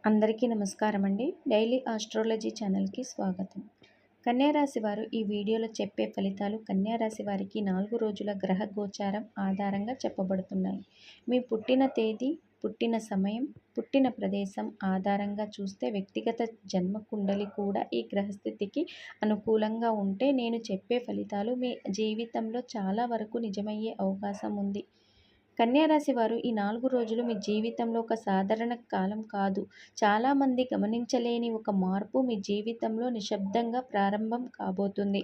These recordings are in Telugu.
అందరికీ నమస్కారం అండి. డైలీ ఆస్ట్రాలజీ ఛానల్కి స్వాగతం. కన్యారాశి వారు ఈ వీడియోలో చెప్పే ఫలితాలు కన్యారాశి వారికి 4 రోజుల గ్రహ గోచారం ఆధారంగా చెప్పబడుతున్నాయి. మీ పుట్టిన తేదీ, పుట్టిన సమయం, పుట్టిన ప్రదేశం ఆధారంగా చూస్తే వ్యక్తిగత జన్మ కుండలి కూడా ఈ గ్రహస్థితికి అనుకూలంగా ఉంటే నేను చెప్పే ఫలితాలు మీ జీవితంలో చాలా వరకు నిజమయ్యే అవకాశం ఉంది. కన్యారాశి వారు ఈ 4 రోజులు మీ జీవితంలో ఒక సాధారణ కాలం కాదు. చాలామంది గమనించలేని ఒక మార్పు మీ జీవితంలో నిశ్శబ్దంగా ప్రారంభం కాబోతుంది.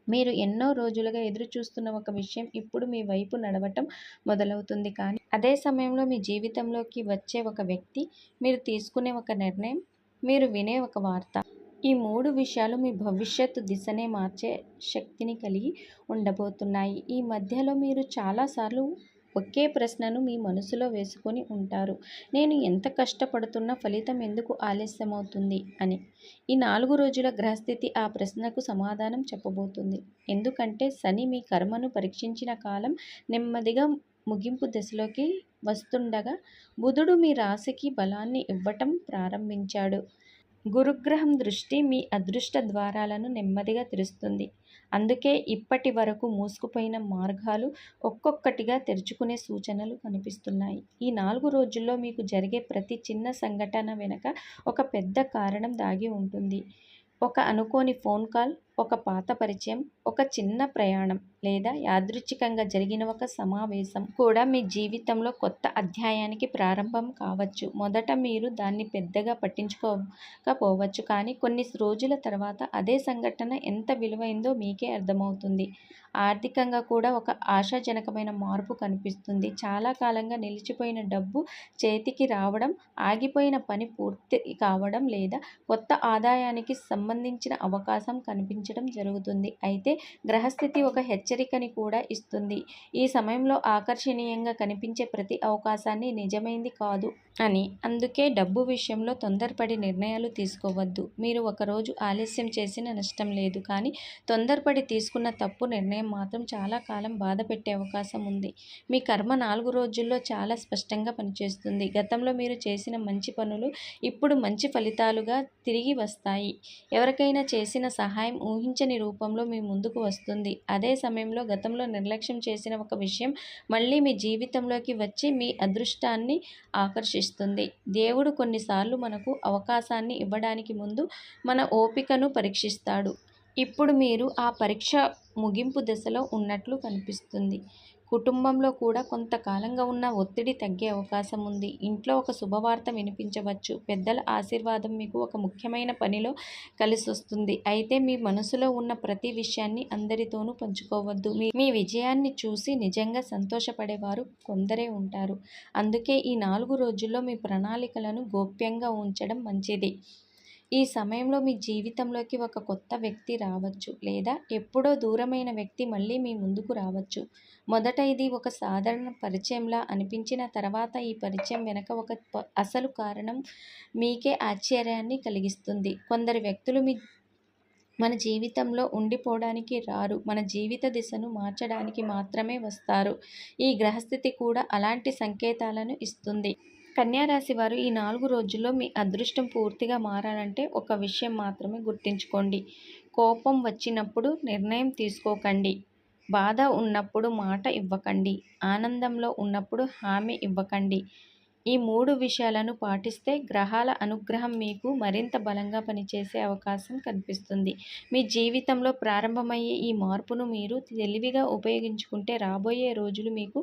మీరు ఎన్నో రోజులుగా ఎదురుచూస్తున్న ఒక విషయం ఇప్పుడు మీ వైపు నడవటం మొదలవుతుంది. కానీ అదే సమయంలో మీ జీవితంలోకి వచ్చే ఒక వ్యక్తి, మీరు తీసుకునే ఒక నిర్ణయం, మీరు వినే ఒక వార్త, ఈ 3 విషయాలు మీ భవిష్యత్తు దిశనే మార్చే శక్తిని కలిగి ఉండబోతున్నాయి. ఈ మధ్యలో మీరు చాలాసార్లు ఒకే ప్రశ్నను మీ మనసులో వేసుకొని ఉంటారు. నేను ఎంత కష్టపడుతున్నా ఫలితం ఎందుకు ఆలస్యమవుతుంది అని. ఈ 4 రోజుల గ్రహస్థితి ఆ ప్రశ్నకు సమాధానం చెప్పబోతుంది. ఎందుకంటే శని మీ కర్మను పరీక్షించిన కాలం నెమ్మదిగా ముగింపు దశలోకి వస్తుండగా బుధుడు మీ రాశికి బలాన్ని ఇవ్వటం ప్రారంభించాడు. గురుగ్రహం దృష్టి మీ అదృష్ట ద్వారాలను నెమ్మదిగా తెరుస్తుంది. అందుకే ఇప్పటి వరకు మూసుకుపోయిన మార్గాలు ఒక్కొక్కటిగా తెరుచుకునే సూచనలు కనిపిస్తున్నాయి. ఈ 4 రోజుల్లో మీకు జరిగే ప్రతి చిన్న సంఘటన వెనుక ఒక పెద్ద కారణం దాగి ఉంటుంది. ఒక అనుకోని ఫోన్ కాల్, ఒక పాత పరిచయం, ఒక చిన్న ప్రయాణం లేదా యాదృచ్ఛికంగా జరిగిన ఒక సమావేశం కూడా మీ జీవితంలో కొత్త అధ్యాయానికి ప్రారంభం కావచ్చు. మొదట మీరు దాన్ని పెద్దగా పట్టించుకోకపోవచ్చు, కానీ కొన్ని రోజుల తర్వాత అదే సంఘటన ఎంత విలువైందో మీకే అర్థమవుతుంది. ఆర్థికంగా కూడా ఒక ఆశాజనకమైన మార్పు కనిపిస్తుంది. చాలా కాలంగా నిలిచిపోయిన డబ్బు చేతికి రావడం, ఆగిపోయిన పని పూర్తి కావడం లేదా కొత్త ఆదాయానికి సంబంధించిన అవకాశం కనిపించడం జరుగుతుంది. అయితే గ్రహస్థితి ఒక హెచ్చరికని కూడా ఇస్తుంది. ఈ సమయంలో ఆకర్షణీయంగా కనిపించే ప్రతి అవకాశాన్ని నిజమైంది కాదు అని. అందుకే డబ్బు విషయంలో తొందరపడి నిర్ణయాలు తీసుకోవద్దు. మీరు ఒకరోజు ఆలస్యం చేసిన నష్టం లేదు, కానీ తొందరపడి తీసుకున్న తప్పు నిర్ణయం మాత్రం చాలా కాలం బాధ పెట్టే అవకాశం ఉంది. మీ కర్మ 4 రోజుల్లో చాలా స్పష్టంగా పనిచేస్తుంది. గతంలో మీరు చేసిన మంచి పనులు ఇప్పుడు మంచి ఫలితాలుగా తిరిగి వస్తాయి. ఎవరికైనా చేసిన సహాయం ఊహించని రూపంలో మీ ముందుకు వస్తుంది. అదే సమయంలో గతంలో నిర్లక్ష్యం చేసిన ఒక విషయం మళ్ళీ మీ జీవితంలోకి వచ్చి మీ అదృష్టాన్ని ఆకర్షిస్తుంది. దేవుడు కొన్నిసార్లు మనకు అవకాశాన్ని ఇవ్వడానికి ముందు మన ఓపికను పరీక్షిస్తాడు. ఇప్పుడు మీరు ఆ పరీక్ష ముగింపు దశలో ఉన్నట్లు కనిపిస్తుంది. కుటుంబంలో కూడా కొంతకాలంగా ఉన్న ఒత్తిడి తగ్గే అవకాశం ఉంది. ఇంట్లో ఒక శుభవార్త వినిపించవచ్చు. పెద్దల ఆశీర్వాదం మీకు ఒక ముఖ్యమైన పనిలో కలిసొస్తుంది. అయితే మీ మనసులో ఉన్న ప్రతి విషయాన్ని అందరితోనూ పంచుకోవద్దు. మీ విజయాన్ని చూసి నిజంగా సంతోషపడేవారు కొందరే ఉంటారు. అందుకే ఈ 4 రోజుల్లో మీ ప్రణాళికలను గోప్యంగా ఉంచడం మంచిది. ఈ సమయంలో మీ జీవితంలోకి ఒక కొత్త వ్యక్తి రావచ్చు, లేదా ఎప్పుడో దూరమైన వ్యక్తి మళ్ళీ మీ ముందుకు రావచ్చు. మొదట ఇది ఒక సాధారణ పరిచయంలా అనిపించిన తర్వాత ఈ పరిచయం వెనుక ఒక అసలు కారణం మీకే ఆశ్చర్యాన్ని కలిగిస్తుంది. కొందరు వ్యక్తులు మన జీవితంలో ఉండిపోవడానికి రారు, మన జీవిత దిశను మార్చడానికి మాత్రమే వస్తారు. ఈ గ్రహస్థితి కూడా అలాంటి సంకేతాలను ఇస్తుంది. కన్యారాశి వారు ఈ 4 రోజుల్లో మీ అదృష్టం పూర్తిగా మారాలంటే ఒక విషయం మాత్రమే గుర్తుంచుకోండి. కోపం వచ్చినప్పుడు నిర్ణయం తీసుకోకండి. బాధ ఉన్నప్పుడు మాట ఇవ్వకండి. ఆనందంలో ఉన్నప్పుడు హామీ ఇవ్వకండి. ఈ 3 విషయాలను పాటిస్తే గ్రహాల అనుగ్రహం మీకు మరింత బలంగా పనిచేసే అవకాశం కనిపిస్తుంది. మీ జీవితంలో ప్రారంభమయ్యే ఈ మార్పును మీరు తెలివిగా ఉపయోగించుకుంటే రాబోయే రోజులు మీకు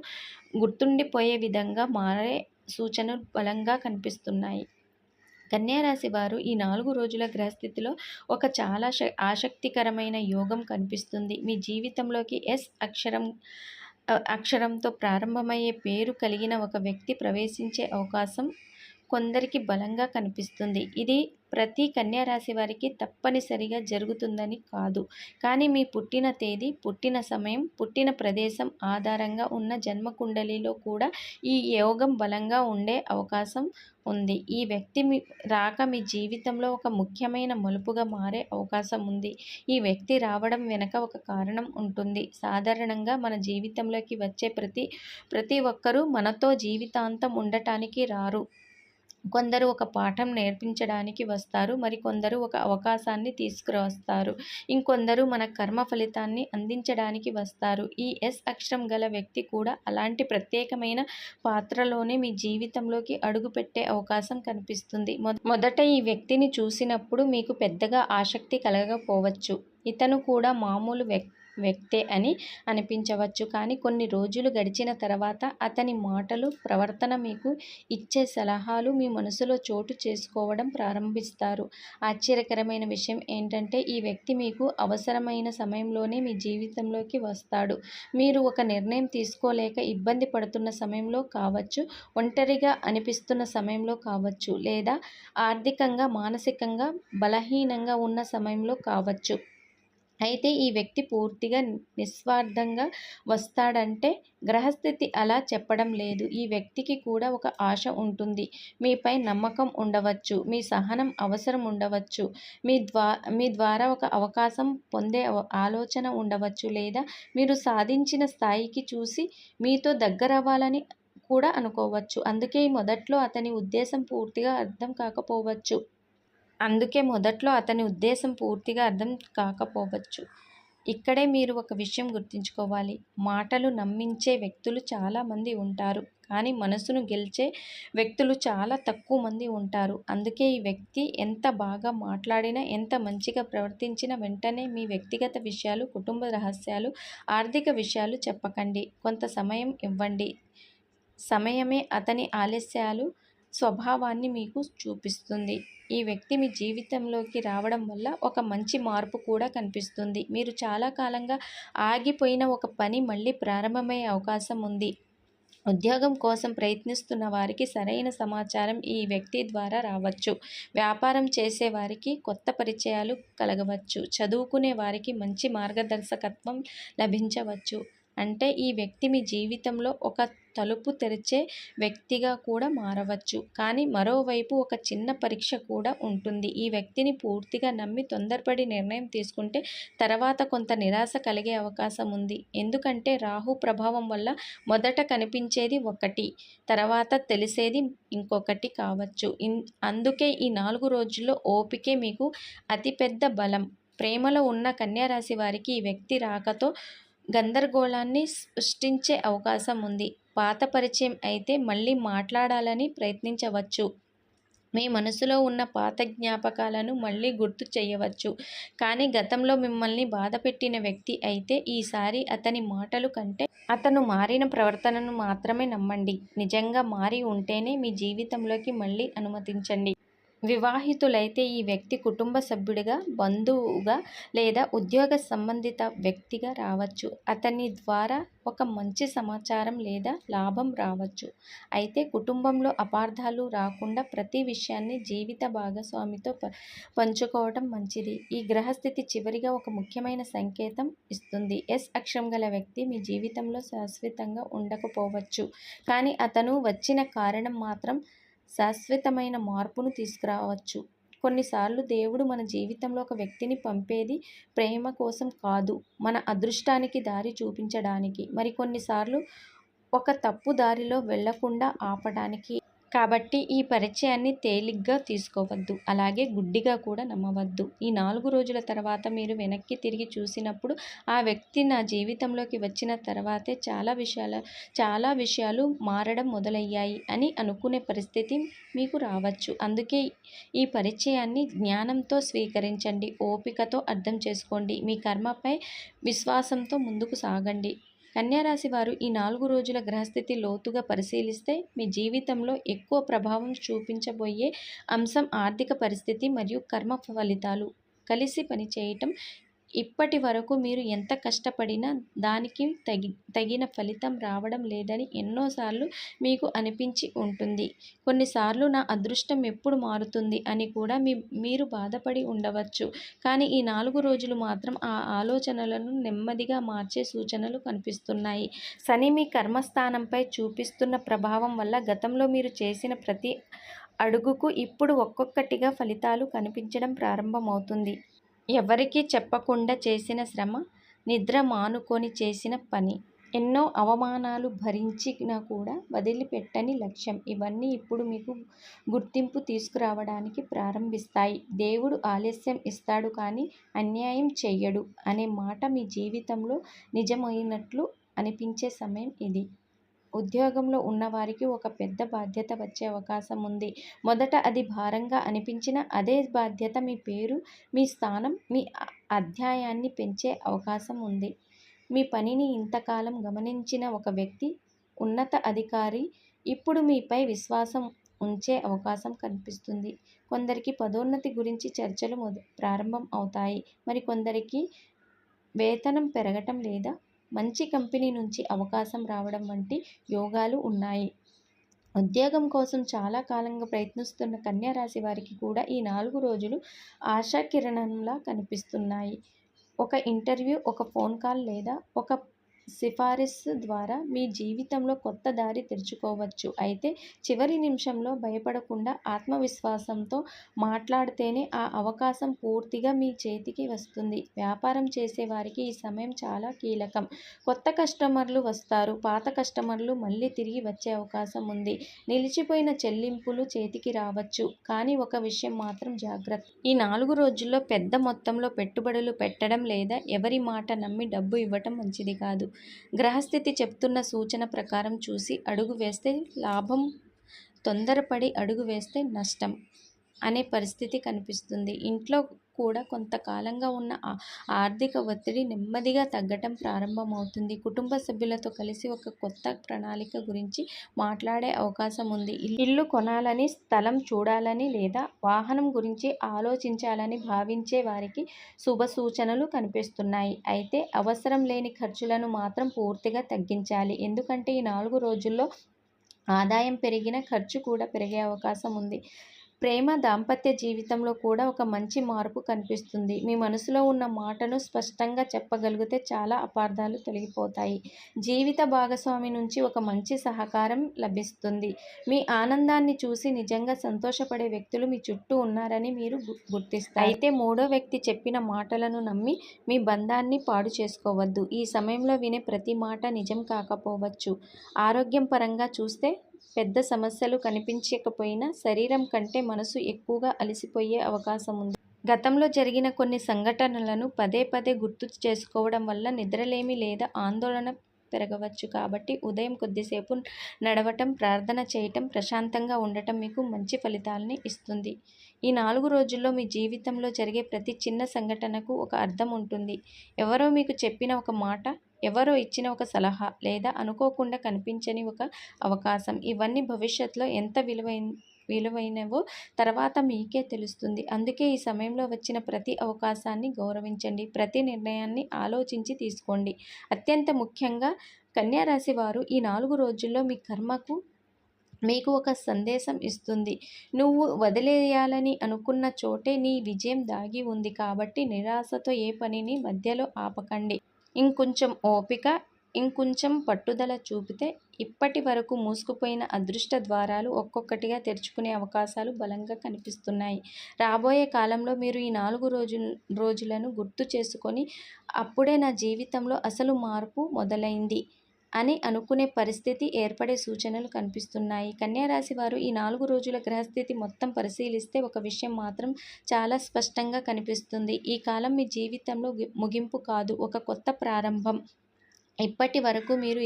గుర్తుండిపోయే విధంగా మారే సూచనలు బలంగా కనిపిస్తున్నాయి. కన్యారాశి వారు ఈ 4 రోజుల గ్రహస్థితిలో ఒక చాలా ఆసక్తికరమైన యోగం కనిపిస్తుంది. మీ జీవితంలోకి ఎస్ అక్షరంతో ప్రారంభమయ్యే పేరు కలిగిన ఒక వ్యక్తి ప్రవేశించే అవకాశం కొందరికి బలంగా కనిపిస్తుంది. ఇది ప్రతి కన్యారాశి వారికి తప్పనిసరిగా జరుగుతుందని కాదు, కానీ మీ పుట్టిన తేదీ, పుట్టిన సమయం, పుట్టిన ప్రదేశం ఆధారంగా ఉన్న జన్మకుండలిలో కూడా ఈ యోగం బలంగా ఉండే అవకాశం ఉంది. ఈ వ్యక్తి రాక మీ జీవితంలో ఒక ముఖ్యమైన మలుపుగా మారే అవకాశం ఉంది. ఈ వ్యక్తి రావడం వెనుక ఒక కారణం ఉంటుంది. సాధారణంగా మన జీవితంలోకి వచ్చే ప్రతి ఒక్కరూ మనతో జీవితాంతం ఉండటానికి రారు. కొందరు ఒక పాఠం నేర్పించడానికి వస్తారు. మరికొందరు ఒక అవకాశాన్ని తీసుకువస్తారు. ఇంకొందరు మన కర్మ ఫలితాన్ని అందించడానికి వస్తారు. ఈ ఎస్ అక్షరం గల వ్యక్తి కూడా అలాంటి ప్రత్యేకమైన పాత్రలోనే మీ జీవితంలోకి అడుగుపెట్టే అవకాశం కనిపిస్తుంది. మొదట ఈ వ్యక్తిని చూసినప్పుడు మీకు పెద్దగా ఆసక్తి కలగకపోవచ్చు. ఇతను కూడా మామూలు వ్యక్తే అని అనిపించవచ్చు. కానీ కొన్ని రోజులు గడిచిన తర్వాత అతని మాటలు, ప్రవర్తన, మీకు ఇచ్చే సలహాలు మీ మనసులో చోటు చేసుకోవడం ప్రారంభిస్తారు. ఆశ్చర్యకరమైన విషయం ఏంటంటే ఈ వ్యక్తి మీకు అవసరమైన సమయంలోనే మీ జీవితంలోకి వస్తాడు. మీరు ఒక నిర్ణయం తీసుకోలేక ఇబ్బంది పడుతున్న సమయంలో కావచ్చు, ఒంటరిగా అనిపిస్తున్న సమయంలో కావచ్చు, లేదా ఆర్థికంగా, మానసికంగా బలహీనంగా ఉన్న సమయంలో కావచ్చు. అయితే ఈ వ్యక్తి పూర్తిగా నిస్వార్థంగా వస్తాడంటే గ్రహస్థితి అలా చెప్పడం లేదు. ఈ వ్యక్తికి కూడా ఒక ఆశ ఉంటుంది. మీపై నమ్మకం ఉండవచ్చు. మీ సహనం అవసరం ఉండవచ్చు. మీ ద్వారా ఒక అవకాశం పొందే ఆలోచన ఉండవచ్చు. లేదా మీరు సాధించిన స్థాయికి చూసి మీతో దగ్గరవ్వాలని కూడా అనుకోవచ్చు. అందుకే మొదట్లో అతని ఉద్దేశం పూర్తిగా అర్థం కాకపోవచ్చు. ఇక్కడే మీరు ఒక విషయం గుర్తుంచుకోవాలి. మాటలు నమ్మించే వ్యక్తులు చాలామంది ఉంటారు. కానీ మనసును గెలిచే వ్యక్తులు చాలా తక్కువ మంది ఉంటారు. అందుకే ఈ వ్యక్తి ఎంత బాగా మాట్లాడినా, ఎంత మంచిగా ప్రవర్తించినా వెంటనే మీ వ్యక్తిగత విషయాలు, కుటుంబ రహస్యాలు, ఆర్థిక విషయాలు చెప్పకండి. కొంత సమయం ఇవ్వండి. సమయమే అతని ఆలస్యాలు స్వభావాన్ని మీకు చూపిస్తుంది. ఈ వ్యక్తి మీ జీవితంలోకి రావడం వల్ల ఒక మంచి మార్పు కూడా కనిపిస్తుంది. మీరు చాలా కాలంగా ఆగిపోయిన ఒక పని మళ్ళీ ప్రారంభమయ్యే అవకాశం ఉంది. ఉద్యోగం కోసం ప్రయత్నిస్తున్న వారికి సరైన సమాచారం ఈ వ్యక్తి ద్వారా రావచ్చు. వ్యాపారం చేసే వారికి కొత్త పరిచయాలు కలగవచ్చు. చదువుకునే వారికి మంచి మార్గదర్శకత్వం లభించవచ్చు. అంటే ఈ వ్యక్తి మీ జీవితంలో ఒక తలుపు తెరిచే వ్యక్తిగా కూడా మారవచ్చు. కానీ మరోవైపు ఒక చిన్న పరీక్ష కూడా ఉంటుంది. ఈ వ్యక్తిని పూర్తిగా నమ్మి తొందరపడి నిర్ణయం తీసుకుంటే తర్వాత కొంత నిరాశ కలిగే అవకాశం ఉంది. ఎందుకంటే రాహు ప్రభావం వల్ల మొదట కనిపించేది ఒకటి, తర్వాత తెలిసేది ఇంకొకటి కావచ్చు. అందుకే ఈ 4 రోజుల్లో ఓపికే మీకు అతిపెద్ద బలం. ప్రేమలో ఉన్న కన్యా రాశి వారికి ఈ వ్యక్తి రాకతో గందరగోళాన్ని సృష్టించే అవకాశం ఉంది. పాత పరిచయం అయితే మళ్ళీ మాట్లాడాలని ప్రయత్నించవచ్చు. మీ మనసులో ఉన్న పాత జ్ఞాపకాలను మళ్ళీ గుర్తు చేయవచ్చు. కానీ గతంలో మిమ్మల్ని బాధపెట్టిన వ్యక్తి అయితే ఈసారి అతని మాటలు కంటే అతను మారిన ప్రవర్తనను మాత్రమే నమ్మండి. నిజంగా మారి ఉంటేనే మీ జీవితంలోకి మళ్ళీ అనుమతించండి. వివాహితులైతే ఈ వ్యక్తి కుటుంబ సభ్యుడిగా, బంధువుగా లేదా ఉద్యోగ సంబంధిత వ్యక్తిగా రావచ్చు. అతని ద్వారా ఒక మంచి సమాచారం లేదా లాభం రావచ్చు. అయితే కుటుంబంలో అపార్థాలు రాకుండా ప్రతి విషయాన్ని జీవిత భాగస్వామితో పంచుకోవటం మంచిది. ఈ గ్రహస్థితి చివరిగా ఒక ముఖ్యమైన సంకేతం ఇస్తుంది. ఎస్ అక్షరం గల వ్యక్తి మీ జీవితంలో శాశ్వతంగా ఉండకపోవచ్చు. కానీ అతను వచ్చిన కారణం మాత్రం శాశ్వతమైన మార్పును తీసుకురావచ్చు. కొన్నిసార్లు దేవుడు మన జీవితంలో ఒక వ్యక్తిని పంపేది ప్రేమ కోసం కాదు, మన అదృష్టానికి దారి చూపించడానికి. మరికొన్నిసార్లు ఒక తప్పు దారిలో వెళ్లకుండా ఆపడానికి. కాబట్టి ఈ పరిచయాన్ని తేలిగ్గా తీసుకోవద్దు. అలాగే గుడ్డిగా కూడా నమ్మవద్దు. ఈ 4 రోజుల తర్వాత మీరు వెనక్కి తిరిగి చూసినప్పుడు ఆ వ్యక్తి నా జీవితంలోకి వచ్చిన తర్వాతే చాలా విషయాలు మారడం మొదలయ్యాయి అని అనుకునే పరిస్థితి మీకు రావచ్చు. అందుకే ఈ పరిచయాన్ని జ్ఞానంతో స్వీకరించండి. ఓపికతో అర్థం చేసుకోండి. మీ కర్మపై విశ్వాసంతో ముందుకు సాగండి. కన్యా రాశి వారు ఈ 4 రోజుల గ్రహస్థితి లోతుగా పరిశీలిస్తే మీ జీవితంలో ఎక్కువ ప్రభావం చూపించబోయే అంశం ఆర్థిక పరిస్థితి మరియు కర్మ ఫలితాలు కలిసి పనిచేయటం. ఇప్పటి వరకు మీరు ఎంత కష్టపడినా దానికి తగిన ఫలితం రావడం లేదని ఎన్నోసార్లు మీకు అనిపించి ఉంటుంది. కొన్నిసార్లు నా అదృష్టం ఎప్పుడు మారుతుంది అని కూడా మీరు బాధపడి ఉండవచ్చు. కానీ ఈ 4 రోజులు మాత్రం ఆ ఆలోచనలను నెమ్మదిగా మార్చే సూచనలు కనిపిస్తున్నాయి. శని మీ కర్మస్థానంపై చూపిస్తున్న ప్రభావం వల్ల గతంలో మీరు చేసిన ప్రతి అడుగుకు ఇప్పుడు ఒక్కొక్కటిగా ఫలితాలు కనిపించడం ప్రారంభమవుతుంది. ఎవరికీ చెప్పకుండా చేసిన శ్రమ, నిద్ర మానుకొని చేసిన పని, ఎన్నో అవమానాలు భరించినా కూడా వదిలిపెట్టని లక్ష్యం. ఇవన్నీ ఇప్పుడు మీకు గుర్తింపు తీసుకురావడానికి ప్రారంభిస్తాయి. దేవుడు ఆలస్యం ఇస్తాడు కానీ అన్యాయం చెయ్యడు అనే మాట మీ జీవితంలో నిజమైనట్లు అనిపించే సమయం ఇది. ఉద్యోగంలో ఉన్నవారికి ఒక పెద్ద బాధ్యత వచ్చే అవకాశం ఉంది. మొదట అది భారంగా అనిపించినా అదే బాధ్యత మీ పేరు, మీ స్థానం, మీ అధ్యాయాన్ని పెంచే అవకాశం ఉంది. మీ పనిని ఇంతకాలం గమనించిన ఒక వ్యక్తి, ఉన్నత అధికారి ఇప్పుడు మీపై విశ్వాసం ఉంచే అవకాశం కనిపిస్తుంది. కొందరికి పదోన్నతి గురించి చర్చలు ప్రారంభం అవుతాయి. మరికొందరికి వేతనం పెరగటం లేదా మంచి కంపెనీ నుంచి అవకాశం రావడం వంటి యోగాలు ఉన్నాయి. ఉద్యోగం కోసం చాలా కాలంగా ప్రయత్నిస్తున్న కన్యా రాశి వారికి కూడా ఈ 4 రోజులు ఆశాకిరణంలా కనిపిస్తున్నాయి. ఒక ఇంటర్వ్యూ, ఒక ఫోన్ కాల్ లేదా ఒక సిఫారసు ద్వారా మీ జీవితంలో కొత్త దారి తెరుచుకోవచ్చు. అయితే చివరి నిమిషంలో భయపడకుండా ఆత్మవిశ్వాసంతో మాట్లాడితేనే ఆ అవకాశం పూర్తిగా మీ చేతికి వస్తుంది. వ్యాపారం చేసేవారికి ఈ సమయం చాలా కీలకం. కొత్త కస్టమర్లు వస్తారు. పాత కస్టమర్లు మళ్ళీ తిరిగి వచ్చే అవకాశం ఉంది. నిలిచిపోయిన చెల్లింపులు చేతికి రావచ్చు. కానీ ఒక విషయం మాత్రం జాగ్రత్త. ఈ 4 రోజుల్లో పెద్ద మొత్తంలో పెట్టుబడులు పెట్టడం లేదా ఎవరి మాట నమ్మి డబ్బు ఇవ్వటం మంచిది కాదు. గ్రహస్థితి చెప్తున్న సూచన ప్రకారం చూసి అడుగు వేస్తే లాభం, తొందరపడి అడుగు వేస్తే నష్టం అనే పరిస్థితి కనిపిస్తుంది. ఇంట్లో కూడా కొంతకాలంగా ఉన్న ఆర్థిక ఒత్తిడి నెమ్మదిగా తగ్గటం ప్రారంభమవుతుంది. కుటుంబ సభ్యులతో కలిసి ఒక కొత్త ప్రణాళిక గురించి మాట్లాడే అవకాశం ఉంది. ఇల్లు కొనాలని, స్థలం చూడాలని లేదా వాహనం గురించి ఆలోచించాలని భావించే వారికి శుభ సూచనలు కనిపిస్తున్నాయి. అయితే అవసరం లేని ఖర్చులను మాత్రం పూర్తిగా తగ్గించాలి. ఎందుకంటే ఈ 4 రోజుల్లో ఆదాయం పెరిగిన ఖర్చు కూడా పెరిగే అవకాశం ఉంది. ప్రేమ, దాంపత్య జీవితంలో కూడా ఒక మంచి మార్పు కనిపిస్తుంది. మీ మనసులో ఉన్న మాటను స్పష్టంగా చెప్పగలిగితే చాలా అపార్థాలు తొలగిపోతాయి. జీవిత భాగస్వామి నుంచి ఒక మంచి సహకారం లభిస్తుంది. మీ ఆనందాన్ని చూసి నిజంగా సంతోషపడే వ్యక్తులు మీ చుట్టూ ఉన్నారని మీరు గుర్తిస్తారు. అయితే మూడో వ్యక్తి చెప్పిన మాటలను నమ్మి మీ బంధాన్ని పాడు చేసుకోవద్దు. ఈ సమయంలో వినే ప్రతి మాట నిజం కాకపోవచ్చు. ఆరోగ్యం పరంగా చూస్తే పెద్ద సమస్యలు కనిపించకపోయినా శరీరం కంటే మనసు ఎక్కువగా అలసిపోయే అవకాశం ఉంది. గతంలో జరిగిన కొన్ని సంఘటనలను పదే పదే గుర్తు చేసుకోవడం వల్ల నిద్రలేమి లేదా ఆందోళన పెరగవచ్చు. కాబట్టి ఉదయం కొద్దిసేపు నడవటం, ప్రార్థన చేయటం, ప్రశాంతంగా ఉండటం మీకు మంచి ఫలితాలని ఇస్తుంది. ఈ 4 రోజుల్లో మీ జీవితంలో జరిగే ప్రతి చిన్న సంఘటనకు ఒక అర్థం ఉంటుంది. ఎవరో మీకు చెప్పిన ఒక మాట, ఎవరో ఇచ్చిన ఒక సలహా లేదా అనుకోకుండా కనిపించని ఒక అవకాశం, ఇవన్నీ భవిష్యత్తులో ఎంత విలువైనవో తర్వాత మీకే తెలుస్తుంది. అందుకే ఈ సమయంలో వచ్చిన ప్రతి అవకాశాన్ని గౌరవించండి. ప్రతి నిర్ణయాన్ని ఆలోచించి తీసుకోండి. అత్యంత ముఖ్యంగా కన్యా రాశి వారు ఈ 4 రోజుల్లో మీ కర్మకు మీకు ఒక సందేశం ఇస్తుంది. నువ్వు వదిలేయాలని అనుకున్న చోటే నీ విజయం దాగి ఉంది. కాబట్టి నిరాశతో ఏ పనిని మధ్యలో ఆపకండి. ఇంకొంచెం ఓపిక, ఇంకొంచెం పట్టుదల చూపితే ఇప్పటి వరకు మూసుకుపోయిన అదృష్ట ద్వారాలు ఒక్కొక్కటిగా తెరుచుకునే అవకాశాలు బలంగా కనిపిస్తున్నాయి. రాబోయే కాలంలో మీరు ఈ 4 రోజులను గుర్తు చేసుకొని అప్పుడే నా జీవితంలో అసలు మార్పు మొదలైంది అని అనుకునే పరిస్థితి ఏర్పడే సూచనలు కనిపిస్తున్నాయి. కన్యా రాశి వారు ఈ 4 రోజుల గ్రహస్థితి మొత్తం పరిశీలిస్తే ఒక విషయం మాత్రం చాలా స్పష్టంగా కనిపిస్తుంది. ఈ కాలం మీ జీవితంలో ముగింపు కాదు, ఒక కొత్త ప్రారంభం. ఇప్పటి వరకు మీరు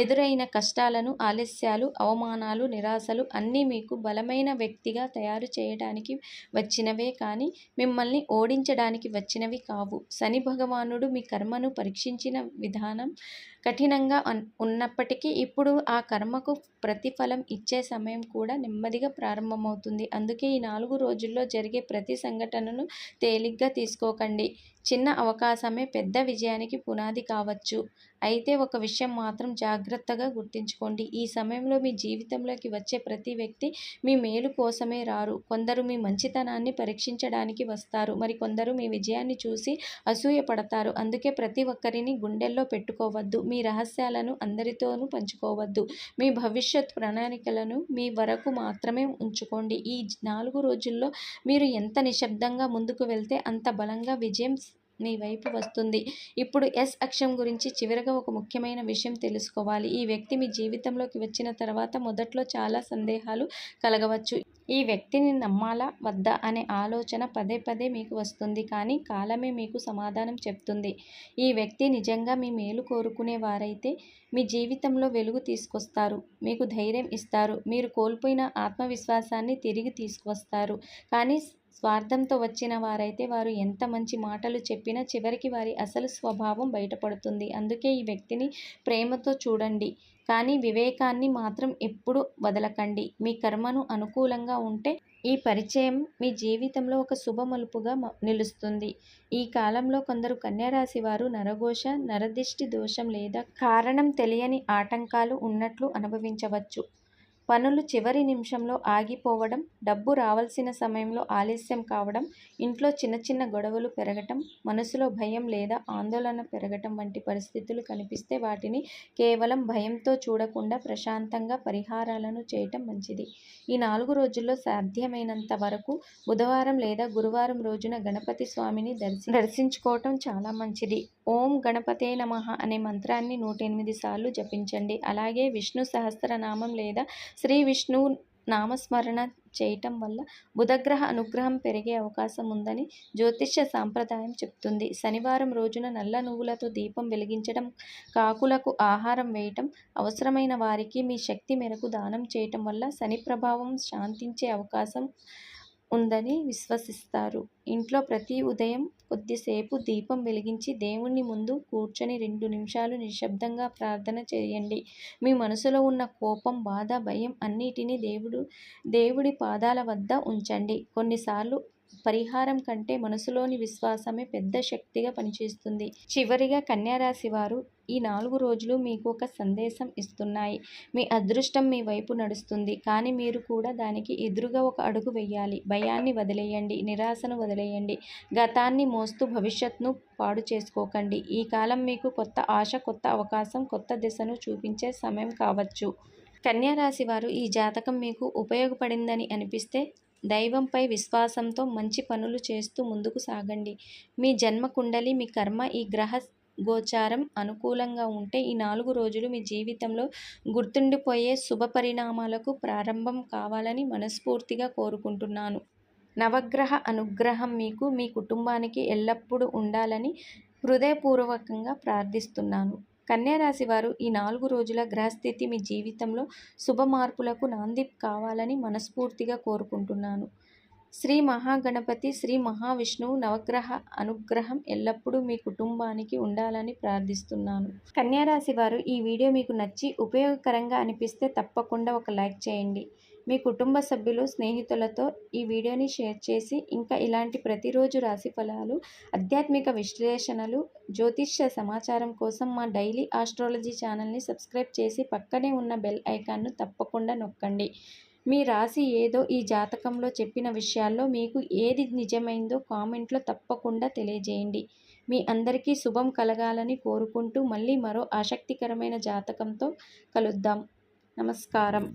ఎదురైన కష్టాలను, ఆలస్యాలు, అవమానాలు, నిరాశలు అన్నీ మీకు బలమైన వ్యక్తిగా తయారు చేయడానికి వచ్చినవే కానీ మిమ్మల్ని ఓడించడానికి వచ్చినవి కావు. శని భగవానుడు మీ కర్మను పరీక్షించిన విధానం కఠినంగా ఉన్నప్పటికీ ఇప్పుడు ఆ కర్మకు ప్రతిఫలం ఇచ్చే సమయం కూడా నెమ్మదిగా ప్రారంభమవుతుంది. అందుకే ఈ 4 రోజుల్లో జరిగే ప్రతి సంఘటనను తేలిగ్గా తీసుకోకండి. చిన్న అవకాశమే పెద్ద విజయానికి పునాది కావచ్చు. అయితే ఒక విషయం మాత్రం జాగ్రత్తగా గుర్తుంచుకోండి. ఈ సమయంలో మీ జీవితంలోకి వచ్చే ప్రతి వ్యక్తి మీ మేలు కోసమే రారు. కొందరు మీ మంచితనాన్ని పరీక్షించడానికి వస్తారు. మరికొందరు మీ విజయాన్ని చూసి అసూయపడతారు. అందుకే ప్రతి ఒక్కరిని గుండెల్లో పెట్టుకోవద్దు. మీ రహస్యాలను అందరితోనూ పంచుకోవద్దు. మీ భవిష్యత్ ప్రణాళికలను మీ వరకు మాత్రమే ఉంచుకోండి. ఈ 4 రోజుల్లో మీరు ఎంత నిశ్శబ్దంగా ముందుకు వెళ్తే అంత బలంగా విజయం మీ వైపు వస్తుంది. ఇప్పుడు ఎస్ అక్షం గురించి చివరగా ఒక ముఖ్యమైన విషయం తెలుసుకోవాలి. ఈ వ్యక్తి మీ జీవితంలోకి వచ్చిన తర్వాత మొదట్లో చాలా సందేహాలు కలగవచ్చు. ఈ వ్యక్తిని నమ్మాలా వద్దా అనే ఆలోచన పదే పదే మీకు వస్తుంది. కానీ కాలమే మీకు సమాధానం చెప్తుంది. ఈ వ్యక్తి నిజంగా మీ మేలు కోరుకునే వారైతే మీ జీవితంలో వెలుగు తీసుకొస్తారు. మీకు ధైర్యం ఇస్తారు. మీరు కోల్పోయిన ఆత్మవిశ్వాసాన్ని తిరిగి తీసుకువస్తారు. కానీ స్వార్థంతో వచ్చిన వారైతే వారు ఎంత మంచి మాటలు చెప్పినా చివరికి వారి అసలు స్వభావం బయటపడుతుంది. అందుకే ఈ వ్యక్తిని ప్రేమతో చూడండి. కానీ వివేకాన్ని మాత్రం ఎప్పుడూ వదలకండి. మీ కర్మను అనుకూలంగా ఉంటే ఈ పరిచయం మీ జీవితంలో ఒక శుభ మలుపుగా నిలుస్తుంది. ఈ కాలంలో కొందరు కన్యారాశి వారు నరఘోష, నరదిష్టి దోషం లేదా కారణం తెలియని ఆటంకాలు ఉన్నట్లు అనుభవించవచ్చు. పనులు చివరి నిమిషంలో ఆగిపోవడం, డబ్బు రావాల్సిన సమయంలో ఆలస్యం కావడం, ఇంట్లో చిన్న చిన్న గొడవలు పెరగటం, మనసులో భయం లేదా ఆందోళన పెరగటం వంటి పరిస్థితులు కనిపిస్తే వాటిని కేవలం భయంతో చూడకుండా ప్రశాంతంగా పరిహారాలను చేయటం మంచిది. ఈ 4 రోజుల్లో సాధ్యమైనంత వరకు బుధవారం లేదా గురువారం రోజున గణపతి స్వామిని దర్శించుకోవటం చాలా మంచిది. ఓం గణపతే నమః అనే మంత్రాన్ని 108 సార్లు జపించండి. అలాగే విష్ణు సహస్రనామం లేదా శ్రీ విష్ణువు నామస్మరణ చేయటం వల్ల బుధగ్రహ అనుగ్రహం పెరిగే అవకాశం ఉందని జ్యోతిష్య సాంప్రదాయం చెప్తుంది. శనివారం రోజున నల్ల నువ్వులతో దీపం వెలిగించడం, కాకులకు ఆహారం వేయటం, అవసరమైన వారికి మీ శక్తి మేరకు దానం చేయటం వల్ల శని ప్రభావం శాంతించే అవకాశం ఉందని విశ్వసిస్తారు. ఇంట్లో ప్రతి ఉదయం కొద్దిసేపు దీపం వెలిగించి దేవుని ముందు కూర్చొని 2 నిమిషాలు నిశ్శబ్దంగా ప్రార్థన చేయండి. మీ మనసులో ఉన్న కోపం, బాధ, భయం అన్నిటినీ దేవుడి పాదాల వద్ద ఉంచండి. కొన్నిసార్లు పరిహారం కంటే మనసులోని విశ్వాసమే పెద్ద శక్తిగా పనిచేస్తుంది. చివరిగా కన్యారాశి వారు ఈ 4 రోజులు మీకు ఒక సందేశం ఇస్తున్నాయి. మీ అదృష్టం మీ వైపు నడుస్తుంది. కానీ మీరు కూడా దానికి ఎదురుగా ఒక అడుగు వేయాలి. భయాన్ని వదిలేయండి. నిరాశను వదిలేయండి. గతాన్ని మోస్తూ భవిష్యత్తును పాడు చేసుకోకండి. ఈ కాలం మీకు కొత్త ఆశ, కొత్త అవకాశం, కొత్త దిశను చూపించే సమయం కావచ్చు. కన్యారాశి వారు ఈ జాతకం మీకు ఉపయోగపడిందని అనిపిస్తే దైవంపై విశ్వాసంతో మంచి పనులు చేస్తూ ముందుకు సాగండి. మీ జన్మ కుండలి, మీ కర్మ, ఈ గ్రహ గోచారం అనుకూలంగా ఉంటే ఈ 4 రోజులు మీ జీవితంలో గుర్తుండిపోయే శుభ పరిణామాలకు ప్రారంభం కావాలని మనస్ఫూర్తిగా కోరుకుంటున్నాను. నవగ్రహ అనుగ్రహం మీకు, మీ కుటుంబానికి ఎల్లప్పుడూ ఉండాలని హృదయపూర్వకంగా ప్రార్థిస్తున్నాను. కన్యారాశి వారు ఈ 4 రోజుల గ్రహస్థితి మీ జీవితంలో శుభ మార్పులకు నాంది కావాలని మనస్ఫూర్తిగా కోరుకుంటున్నాను. శ్రీ మహాగణపతి, శ్రీ మహావిష్ణువు నవగ్రహ అనుగ్రహం ఎల్లప్పుడూ మీ కుటుంబానికి ఉండాలని ప్రార్థిస్తున్నాను. కన్యారాశి వారు ఈ వీడియో మీకు నచ్చి ఉపయోగకరంగా అనిపిస్తే తప్పకుండా ఒక లైక్ చేయండి. మీ కుటుంబ సభ్యులు, స్నేహితులతో ఈ వీడియోని షేర్ చేసి ఇంకా ఇలాంటి ప్రతిరోజు రాశి ఫలాలు, ఆధ్యాత్మిక విశ్లేషణలు, జ్యోతిష్య సమాచారం కోసం మా డైలీ ఆస్ట్రాలజీ ఛానల్ని సబ్స్క్రైబ్ చేసి పక్కనే ఉన్న బెల్ ఐకాన్ను తప్పకుండా నొక్కండి. మీ రాశి ఏదో, ఈ జాతకంలో చెప్పిన విషయాల్లో మీకు ఏది నిజమైందో కామెంట్లో తప్పకుండా తెలియజేయండి. మీ అందరికీ శుభం కలగాలని కోరుకుంటూ మళ్ళీ మరో ఆసక్తికరమైన జాతకంతో కలుద్దాం. నమస్కారం.